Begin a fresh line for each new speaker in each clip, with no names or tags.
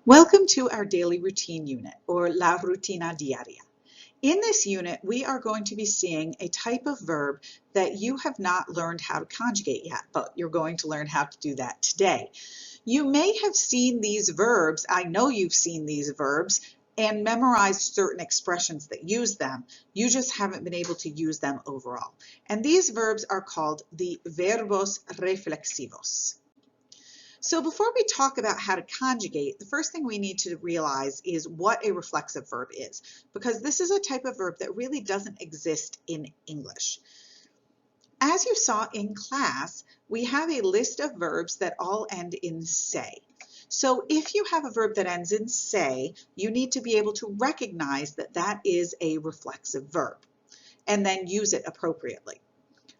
Welcome to our daily routine unit, or La Rutina Diaria. In this unit, we are going to be seeing a type of verb that you have not learned how to conjugate yet, but you're going to learn how to do that today. You may have seen these verbs, I know you've seen these verbs, and memorized certain expressions that use them. You just haven't been able to use them overall. And these verbs are called the verbos reflexivos. So before we talk about how to conjugate, the first thing we need to realize is what a reflexive verb is, because this is a type of verb that really doesn't exist in English. As you saw in class, we have a list of verbs that all end in "se." So if you have a verb that ends in "se," you need to be able to recognize that that is a reflexive verb and then use it appropriately.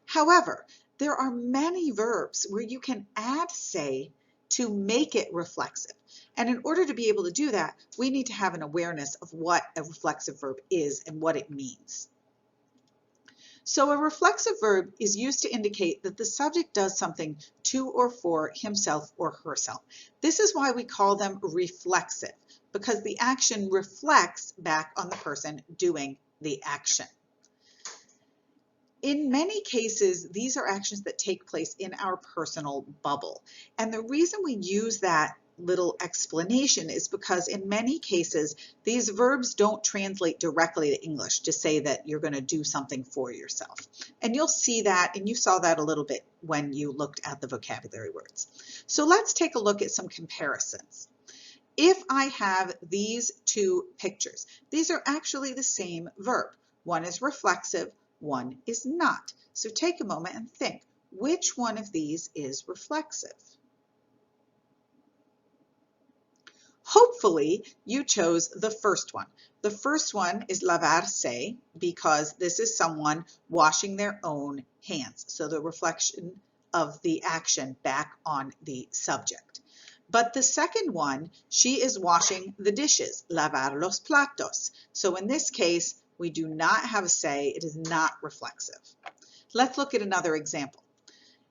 However, there are many verbs where you can add "se" to make it reflexive. And in order to be able to do that, we need to have an awareness of what a reflexive verb is and what it means. So a reflexive verb is used to indicate that the subject does something to or for himself or herself. This is why we call them reflexive, because the action reflects back on the person doing the action. In many cases, these are actions that take place in our personal bubble. And the reason we use that little explanation is because in many cases, these verbs don't translate directly to English to say that you're going to do something for yourself. And you'll see that, and you saw that a little bit when you looked at the vocabulary words. So let's take a look at some comparisons. If I have these two pictures, these are actually the same verb. One is reflexive, one is not. So take a moment and think, which one of these is reflexive? Hopefully you chose the first one. The first one is lavarse because this is someone washing their own hands. So the reflection of the action back on the subject. But the second one, she is washing the dishes, lavar los platos. So in this case, we do not have a "se," it is not reflexive. Let's look at another example.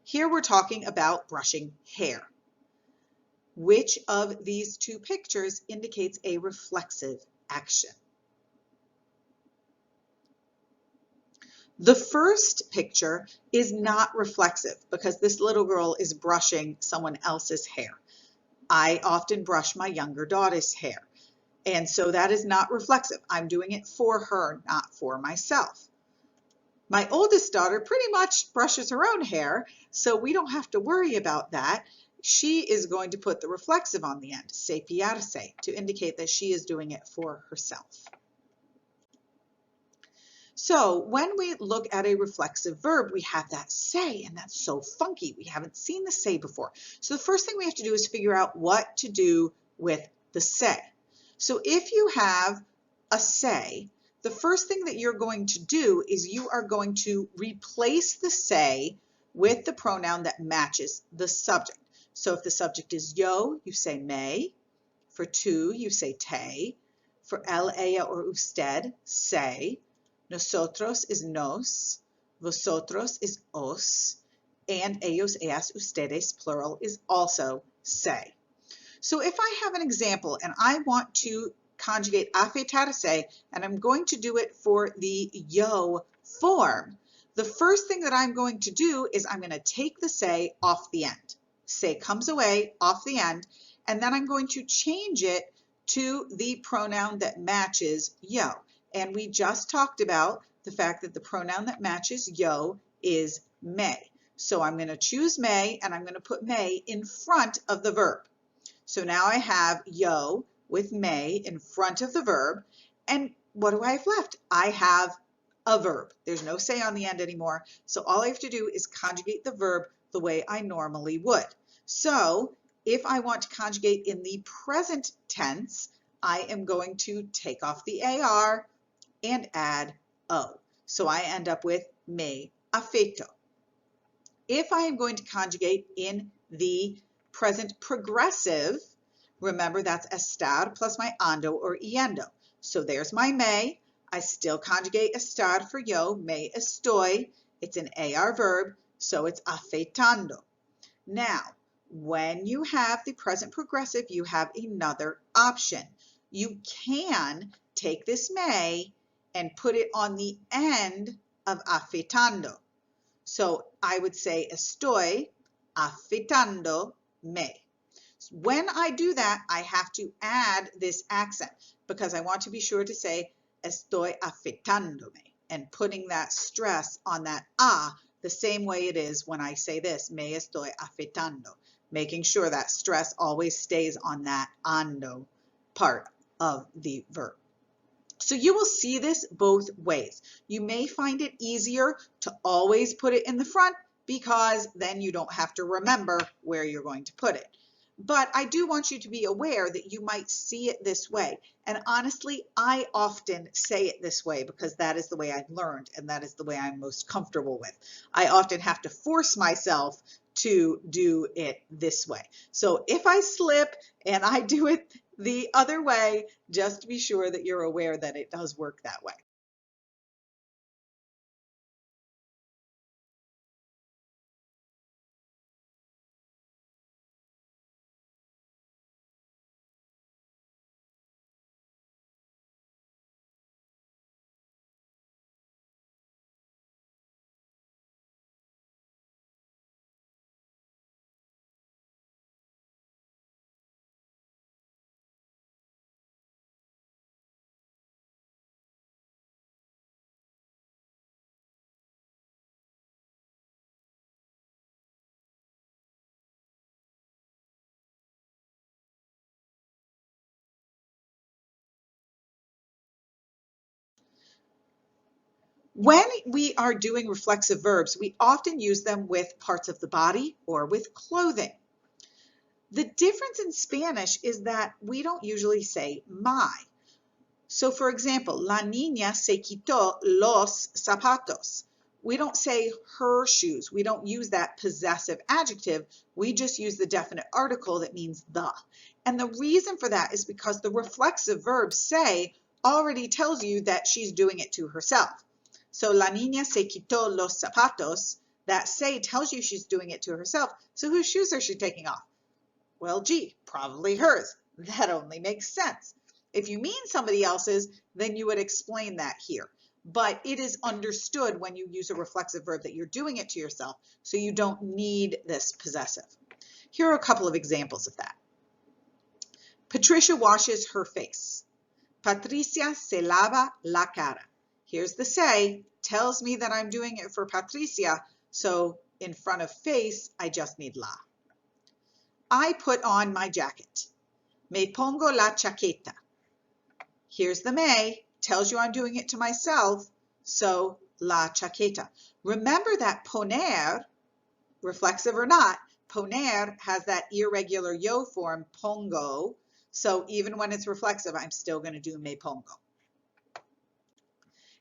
Here we're talking about brushing hair. Which of these two pictures indicates a reflexive action? The first picture is not reflexive because this little girl is brushing someone else's hair. I often brush my younger daughter's hair. And so that is not reflexive. I'm doing it for her, not for myself. My oldest daughter pretty much brushes her own hair, so we don't have to worry about that. She is going to put the reflexive on the end, cepillarse, to indicate that she is doing it for herself. So when we look at a reflexive verb, we have that "se," and that's so funky. We haven't seen the "se" before. So the first thing we have to do is figure out what to do with the "se." So if you have a "se," the first thing that you're going to do is you are going to replace the "se" with the pronoun that matches the subject. So if the subject is yo, you say me. For tú, you say te. For él, ella, or usted, se. Nosotros is nos. Vosotros is os. And ellos, ellas, ustedes, plural, is also se. So if I have an example and I want to conjugate afeitarse, and I'm going to do it for the yo form, the first thing that I'm going to do is I'm going to take the "se" off the end. "Se" comes away off the end, and then I'm going to change it to the pronoun that matches yo. And we just talked about the fact that the pronoun that matches yo is me. So I'm going to choose me, and I'm going to put me in front of the verb. So now I have yo with me in front of the verb. And what do I have left? I have a verb. There's no "se" on the end anymore. So all I have to do is conjugate the verb the way I normally would. So if I want to conjugate in the present tense, I am going to take off the AR and add O. So I end up with me afeito. If I am going to conjugate in the present progressive, remember that's estar plus my ando or yendo. So there's my me. I still conjugate estar for yo, me estoy. It's an AR verb, so it's afeitando. Now, when you have the present progressive, you have another option. You can take this may and put it on the end of afeitando. So I would say estoy afeitándome. When I do that, I have to add this accent because I want to be sure to say estoy afeitándome and putting that stress on that the same way it is when I say this, me estoy afeitando, making sure that stress always stays on that ando part of the verb. So you will see this both ways. You may find it easier to always put it in the front because then you don't have to remember where you're going to put it. But I do want you to be aware that you might see it this way. And honestly, I often say it this way because that is the way I've learned and that is the way I'm most comfortable with. I often have to force myself to do it this way. So if I slip and I do it the other way, just be sure that you're aware that it does work that way. When we are doing reflexive verbs, we often use them with parts of the body or with clothing. The difference in Spanish is that we don't usually say my. So for example, la niña se quitó los zapatos. We don't say her shoes. We don't use that possessive adjective. We just use the definite article that means the. And the reason for that is because the reflexive verb say already tells you that she's doing it to herself. So la niña se quitó los zapatos, that say tells you she's doing it to herself. So whose shoes are she taking off? Well, gee, probably hers. That only makes sense. If you mean somebody else's, then you would explain that here. But it is understood when you use a reflexive verb that you're doing it to yourself, so you don't need this possessive. Here are a couple of examples of that. Patricia washes her face. Patricia se lava la cara. Here's the say, tells me that I'm doing it for Patricia, so in front of face, I just need la. I put on my jacket. Me pongo la chaqueta. Here's the me, tells you I'm doing it to myself, so la chaqueta. Remember that poner, reflexive or not, poner has that irregular yo form, pongo, so even when it's reflexive, I'm still going to do me pongo.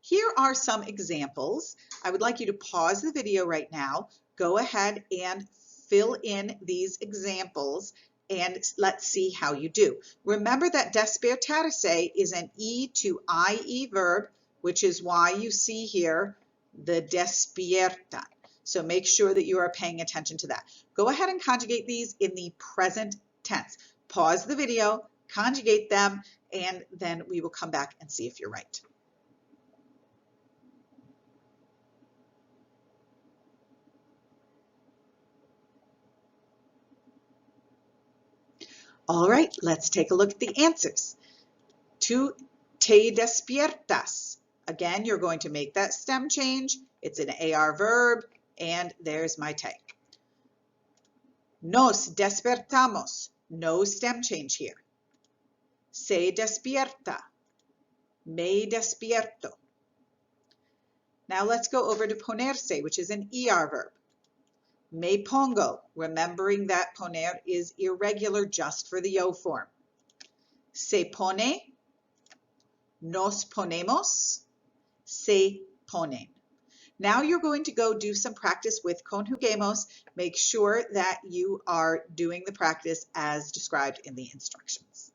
Here are some examples. I would like you to pause the video right now, go ahead and fill in these examples, and let's see how you do. Remember that despertarse is an E to IE verb, which is why you see here the despierta. So make sure that you are paying attention to that. Go ahead and conjugate these in the present tense. Pause the video, conjugate them, and then we will come back and see if you're right. All right, let's take a look at the answers. Tú te despiertas. Again, you're going to make that stem change. It's an AR verb, and there's my te. Nos despertamos. No stem change here. Se despierta. Me despierto. Now let's go over to ponerse, which is an ER verb. Me pongo, remembering that poner is irregular just for the yo form. Se pone, nos ponemos, se ponen. Now you're going to go do some practice with conjuguemos. Make sure that you are doing the practice as described in the instructions.